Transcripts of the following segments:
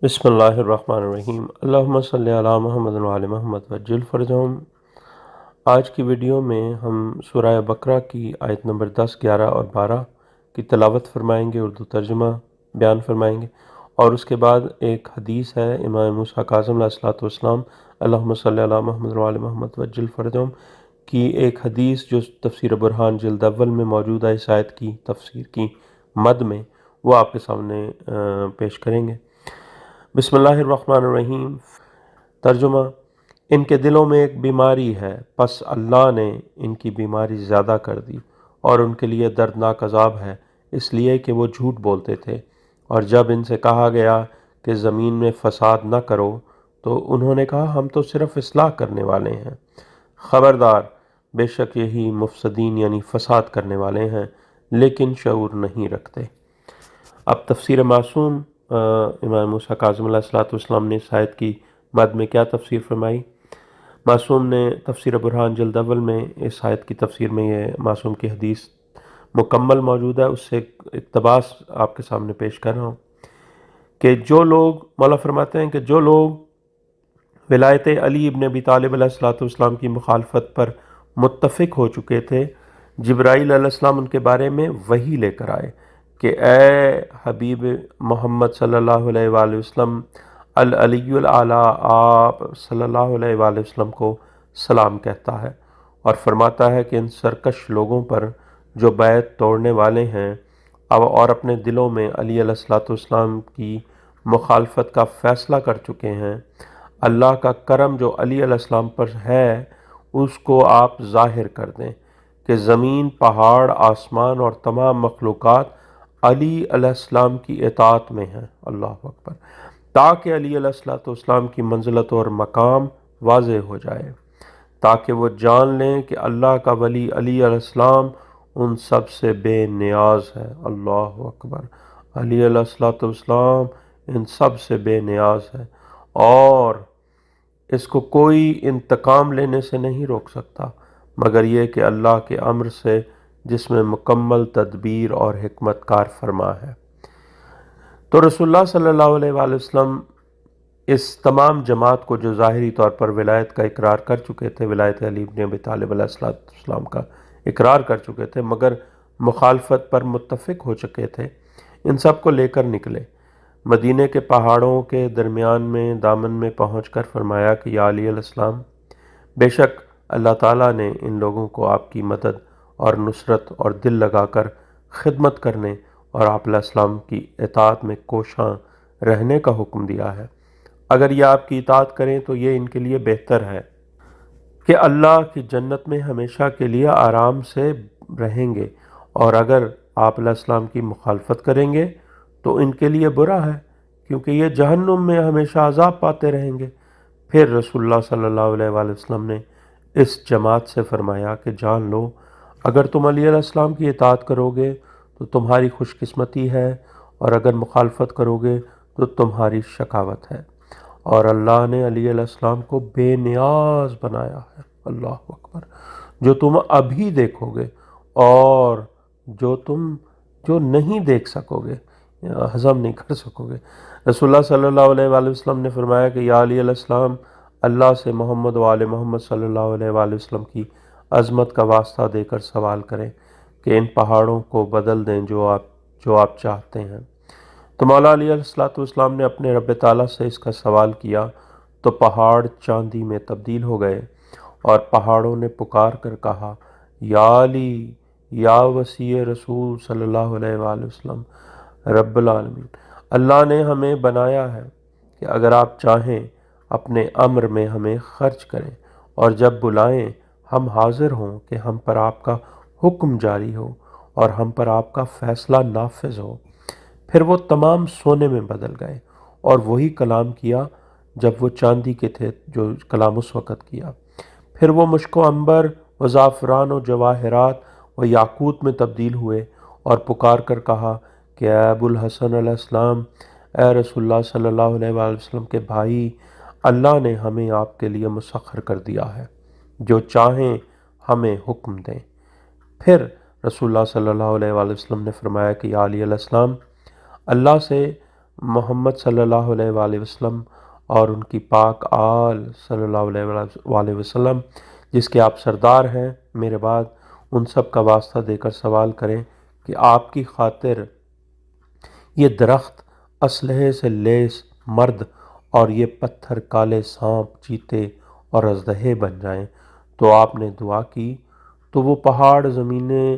بسم اللہ الرحمن الرحیم۔ اللہم صلی علی محمد وعلی محمد وجل فرجہم۔ آج کی ویڈیو میں ہم سورہ بقرہ کی آیت نمبر 10، 11 اور 12 کی تلاوت فرمائیں گے، اردو ترجمہ بیان فرمائیں گے، اور اس کے بعد ایک حدیث ہے امام موسیٰ کاظم علیہ الصلوۃ والسلام اللہم صلی علی محمد وعلی محمد وجل فرجہم کی ایک حدیث جو تفسیر برہان جلد اول میں موجود ہے، اس آیت کی تفسیر کی مد میں، وہ آپ کے سامنے پیش کریں گے۔ بسم اللہ الرحمن الرحیم۔ ترجمہ: ان کے دلوں میں ایک بیماری ہے، پس اللہ نے ان کی بیماری زیادہ کر دی اور ان کے لیے دردناک عذاب ہے، اس لیے کہ وہ جھوٹ بولتے تھے، اور جب ان سے کہا گیا کہ زمین میں فساد نہ کرو تو انہوں نے کہا ہم تو صرف اصلاح کرنے والے ہیں۔ خبردار، بے شک یہی مفسدین یعنی فساد کرنے والے ہیں، لیکن شعور نہیں رکھتے۔ اب تفسیر معصوم امام موسیٰ کاظم علیہ الصلوۃ والسلام نے اس آیت کی مد میں کیا تفسیر فرمائی؟ معصوم نے تفسیر برہان جلد اول میں اس آیت کی تفسیر میں یہ معصوم کی حدیث مکمل موجود ہے، اس سے اقتباس آپ کے سامنے پیش کر رہا ہوں کہ جو لوگ، مولا فرماتے ہیں کہ جو لوگ ولایت علی ابن ابی طالب علیہ الصلوۃ والسلام کی مخالفت پر متفق ہو چکے تھے، جبرائیل علیہ السلام ان کے بارے میں وحی لے کر آئے کہ اے حبیب محمد صلی اللہ علیہ وآلہ وسلم، العلی الاعلیٰ آپ صلی اللہ علیہ وآلہ وسلم کو سلام کہتا ہے اور فرماتا ہے کہ ان سرکش لوگوں پر جو بیعت توڑنے والے ہیں اور اپنے دلوں میں علی علیہ الصلوۃ والسلام کی مخالفت کا فیصلہ کر چکے ہیں، اللہ کا کرم جو علی علیہ السلام پر ہے اس کو آپ ظاہر کر دیں کہ زمین، پہاڑ، آسمان اور تمام مخلوقات علی علیہ السلام کی اطاعت میں ہیں، اللہ اکبر، تاکہ علی علیہ السلام کی منزلت اور مقام واضح ہو جائے، تاکہ وہ جان لیں کہ اللہ کا ولی علی علیہ السلام ان سب سے بے نیاز ہے، اللہ اکبر، علی علیہ السلام ان سب سے بے نیاز ہے اور اس کو کوئی انتقام لینے سے نہیں روک سکتا مگر یہ کہ اللہ کے امر سے جس میں مکمل تدبیر اور حکمت کار فرما ہے۔ تو رسول اللہ صلی اللہ علیہ وآلہ وسلم اس تمام جماعت کو جو ظاہری طور پر ولایت کا اقرار کر چکے تھے، ولایت علی ابن ابی طالب علیہ السلام کا اقرار کر چکے تھے مگر مخالفت پر متفق ہو چکے تھے، ان سب کو لے کر نکلے، مدینے کے پہاڑوں کے درمیان میں دامن میں پہنچ کر فرمایا کہ یا علی علیہ السلام، بے شک اللہ تعالیٰ نے ان لوگوں کو آپ کی مدد اور نصرت اور دل لگا کر خدمت کرنے اور آپ علیہ السلام کی اطاعت میں کوشاں رہنے کا حکم دیا ہے، اگر یہ آپ کی اطاعت کریں تو یہ ان کے لیے بہتر ہے کہ اللہ کی جنت میں ہمیشہ کے لیے آرام سے رہیں گے، اور اگر آپ علیہ السلام کی مخالفت کریں گے تو ان کے لیے برا ہے کیونکہ یہ جہنم میں ہمیشہ عذاب پاتے رہیں گے۔ پھر رسول اللہ صلی اللہ علیہ وآلہ وسلم نے اس جماعت سے فرمایا کہ جان لو، اگر تم علی علیہ السلام کی اطاعت کرو گے تو تمہاری خوش قسمتی ہے، اور اگر مخالفت کرو گے تو تمہاری شقاوت ہے، اور اللہ نے علی علیہ السلام کو بے نیاز بنایا ہے، اللہ اکبر، جو تم ابھی دیکھو گے اور جو نہیں دیکھ سکو گے، ہضم نہیں کر سکو گے۔ رسول اللہ صلی اللہ علیہ وآلہ وسلم نے فرمایا کہ یا علی علیہ السلام، اللہ سے محمد و آل محمد صلی اللہ علیہ وآلہ وسلم کی عظمت کا واسطہ دے کر سوال کریں کہ ان پہاڑوں کو بدل دیں جو آپ چاہتے ہیں۔ تو مولا علی علیہ السلام نے اپنے رب تعالیٰ سے اس کا سوال کیا تو پہاڑ چاندی میں تبدیل ہو گئے، اور پہاڑوں نے پکار کر کہا یا علی، یا وسیع رسول صلی اللہ علیہ وآلہ وسلم، رب العالمین، اللہ نے ہمیں بنایا ہے کہ اگر آپ چاہیں اپنے امر میں ہمیں خرچ کریں، اور جب بلائیں ہم حاضر ہوں کہ ہم پر آپ کا حکم جاری ہو اور ہم پر آپ کا فیصلہ نافذ ہو۔ پھر وہ تمام سونے میں بدل گئے اور وہی کلام کیا جب وہ چاندی کے تھے جو کلام اس وقت کیا۔ پھر وہ مشک و عنبر و زعفران و جواہرات و یاقوت میں تبدیل ہوئے اور پکار کر کہا کہ اے ابو الحسن علیہ السلام، اے رسول اللہ صلی اللہ علیہ وآلہ وسلم کے بھائی، اللہ نے ہمیں آپ کے لیے مسخر کر دیا ہے، جو چاہیں ہمیں حکم دیں۔ پھر رسول اللہ صلی اللہ علیہ وآلہ وسلم نے فرمایا کہ یا علی علیہ السلام، اللہ سے محمد صلی اللہ علیہ وآلہ وسلم اور ان کی پاک آل صلی اللہ علیہ وآلہ وسلم جس کے آپ سردار ہیں، میرے بعد ان سب کا واسطہ دے کر سوال کریں کہ آپ کی خاطر یہ درخت اسلحے سے لیس مرد اور یہ پتھر کالے سانپ چیتے اور اژدہے بن جائیں۔ تو آپ نے دعا کی تو وہ پہاڑ زمینیں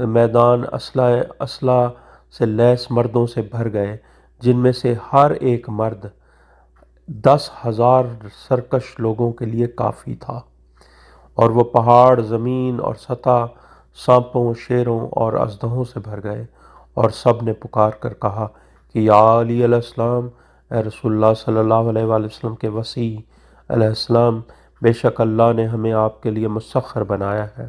میدان اسلحہ سے لیس مردوں سے بھر گئے، جن میں سے ہر ایک مرد 10,000 سرکش لوگوں کے لیے کافی تھا، اور وہ پہاڑ زمین اور سطح سانپوں، شیروں اور اژدہوں سے بھر گئے، اور سب نے پکار کر کہا کہ یا علی علیہ السلام، اے رسول اللہ صلی اللہ علیہ وآلہ وسلم کے وصی علیہ السلام، بے شک اللہ نے ہمیں آپ کے لیے مسخر بنایا ہے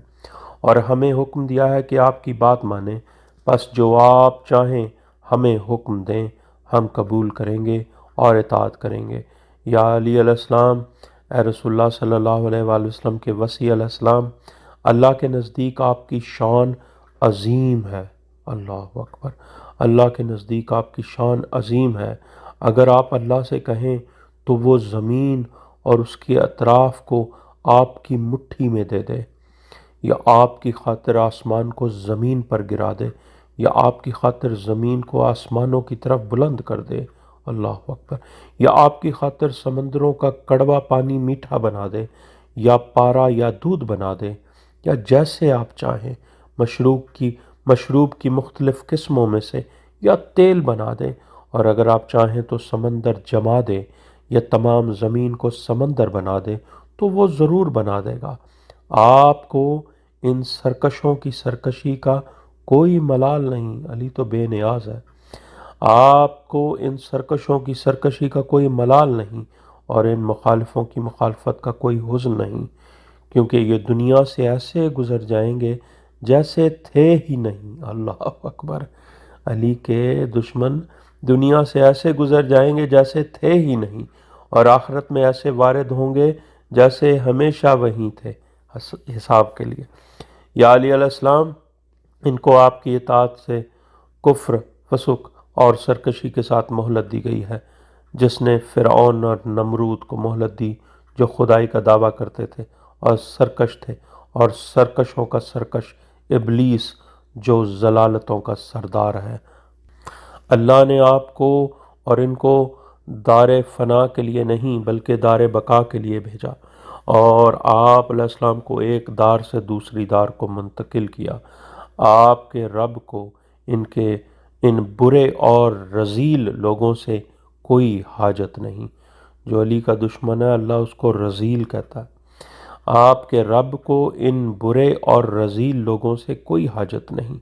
اور ہمیں حکم دیا ہے کہ آپ کی بات مانیں، بس جو آپ چاہیں ہمیں حکم دیں، ہم قبول کریں گے اور اطاعت کریں گے۔ یا علی علیہ السلام، اے رسول اللہ صلی اللہ علیہ وآلہ وسلم کے وصی علیہ السلام، اللہ کے نزدیک آپ کی شان عظیم ہے۔ اللہ اکبر! اللہ کے نزدیک آپ کی شان عظیم ہے۔ اگر آپ اللہ سے کہیں تو وہ زمین اور اس کے اطراف کو آپ کی مٹھی میں دے دے، یا آپ کی خاطر آسمان کو زمین پر گرا دے، یا آپ کی خاطر زمین کو آسمانوں کی طرف بلند کر دے، اللہ اکبر، یا آپ کی خاطر سمندروں کا کڑوا پانی میٹھا بنا دے، یا پارا یا دودھ بنا دے، یا جیسے آپ چاہیں مشروب کی مختلف قسموں میں سے یا تیل بنا دے، اور اگر آپ چاہیں تو سمندر جما دے یا تمام زمین کو سمندر بنا دے تو وہ ضرور بنا دے گا۔ آپ کو ان سرکشوں کی سرکشی کا کوئی ملال نہیں، علی تو بے نیاز ہے۔ آپ کو ان سرکشوں کی سرکشی کا کوئی ملال نہیں اور ان مخالفوں کی مخالفت کا کوئی حزن نہیں، کیونکہ یہ دنیا سے ایسے گزر جائیں گے جیسے تھے ہی نہیں۔ اللہ اکبر! علی کے دشمن دنیا سے ایسے گزر جائیں گے جیسے تھے ہی نہیں، اور آخرت میں ایسے وارد ہوں گے جیسے ہمیشہ وہیں تھے حساب کے لیے۔ یا علی علیہ السلام، ان کو آپ کی اطاعت سے کفر، فسق اور سرکشی کے ساتھ مہلت دی گئی ہے، جس نے فرعون اور نمرود کو مہلت دی جو خدائی کا دعویٰ کرتے تھے اور سرکش تھے، اور سرکشوں کا سرکش ابلیس جو ضلالتوں کا سردار ہے۔ اللہ نے آپ کو اور ان کو دار فنا کے لیے نہیں بلکہ دار بقا کے لیے بھیجا، اور آپ علیہ السلام کو ایک دار سے دوسری دار کو منتقل کیا۔ آپ کے رب کو ان برے اور رذیل لوگوں سے کوئی حاجت نہیں۔ جو علی کا دشمن ہے اللہ اس کو رذیل کہتا ہے۔ آپ کے رب کو ان برے اور رذیل لوگوں سے کوئی حاجت نہیں،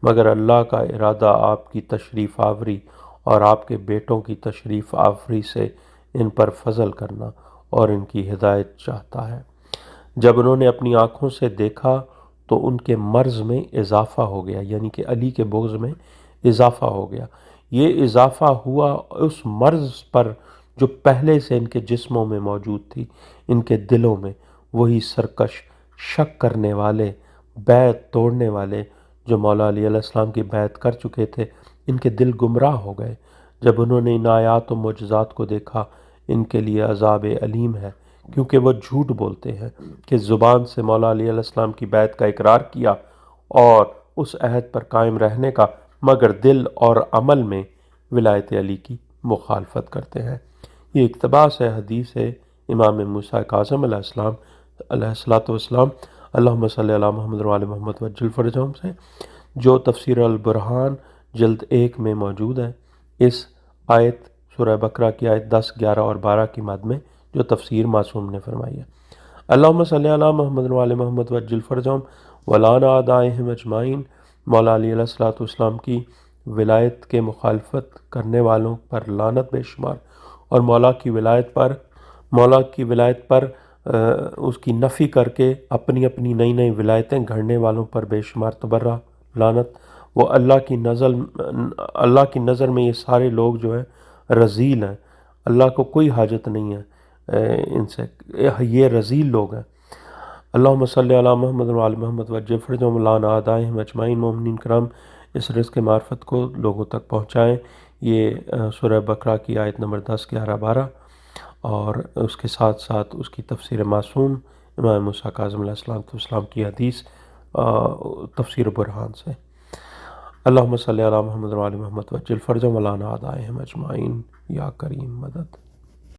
مگر اللہ کا ارادہ آپ کی تشریف آوری اور آپ کے بیٹوں کی تشریف آوری سے ان پر فضل کرنا اور ان کی ہدایت چاہتا ہے۔ جب انہوں نے اپنی آنکھوں سے دیکھا تو ان کے مرض میں اضافہ ہو گیا، یعنی کہ علی کے بغض میں اضافہ ہو گیا۔ یہ اضافہ ہوا اس مرض پر جو پہلے سے ان کے جسموں میں موجود تھی، ان کے دلوں میں۔ وہی سرکش، شک کرنے والے، بیعت توڑنے والے جو مولا علی علیہ السلام کی بیعت کر چکے تھے، ان کے دل گمراہ ہو گئے۔ جب انہوں نے ان آیات و معجزات کو دیکھا، ان کے لیے عذاب علیم ہے، کیونکہ وہ جھوٹ بولتے ہیں کہ زبان سے مولا علی علیہ السلام کی بیعت کا اقرار کیا اور اس عہد پر قائم رہنے کا، مگر دل اور عمل میں ولایت علی کی مخالفت کرتے ہیں۔ یہ اقتباس ہے حدیث ہے امام موسیٰ کاظم علیہ السلام اللہم صلی علی محمد وعلی محمد وعجل فرجہم سے، جو تفسیر البرہان جلد 1 میں موجود ہے۔ اس آیت سورہ بقرہ کی آیت 10، 11 اور 12 کی مد میں جو تفسیر معصوم نے فرمائی ہے۔ اللہم صلی علی محمد وعلی محمد وعجل فرجہم ولعن اعدائہم اجمعین۔ مولا علی علیہ السلام کی ولایت کے مخالفت کرنے والوں پر لعنت بے شمار، اور مولا کی ولایت پر اس کی نفی کر کے اپنی نئی نئی ولایتیں گھڑنے والوں پر بے شمار تبرہ لعنت۔ وہ اللہ کی نظر میں یہ سارے لوگ جو ہیں رذیل ہیں، اللہ کو کوئی حاجت نہیں ہے ان سے، یہ رذیل لوگ ہیں۔ اللہم صلی علی محمد وعلی محمد وعجل فرجہم ولعن اعدائہم اجمعین۔ مومنین کرام، اس رزق معرفت کو لوگوں تک پہنچائیں، یہ سورہ بقرہ کی آیت نمبر 10، 11، 12 اور اس کے ساتھ ساتھ اس کی تفسیر معصوم امام موسیٰ کاظم علیہ السلام کی حدیث تفسیر برہان سے۔ اللہم صلی علی محمد و علی محمد وعجل فرجهم ولا اعدائهم اجمعین یا کریم مدد۔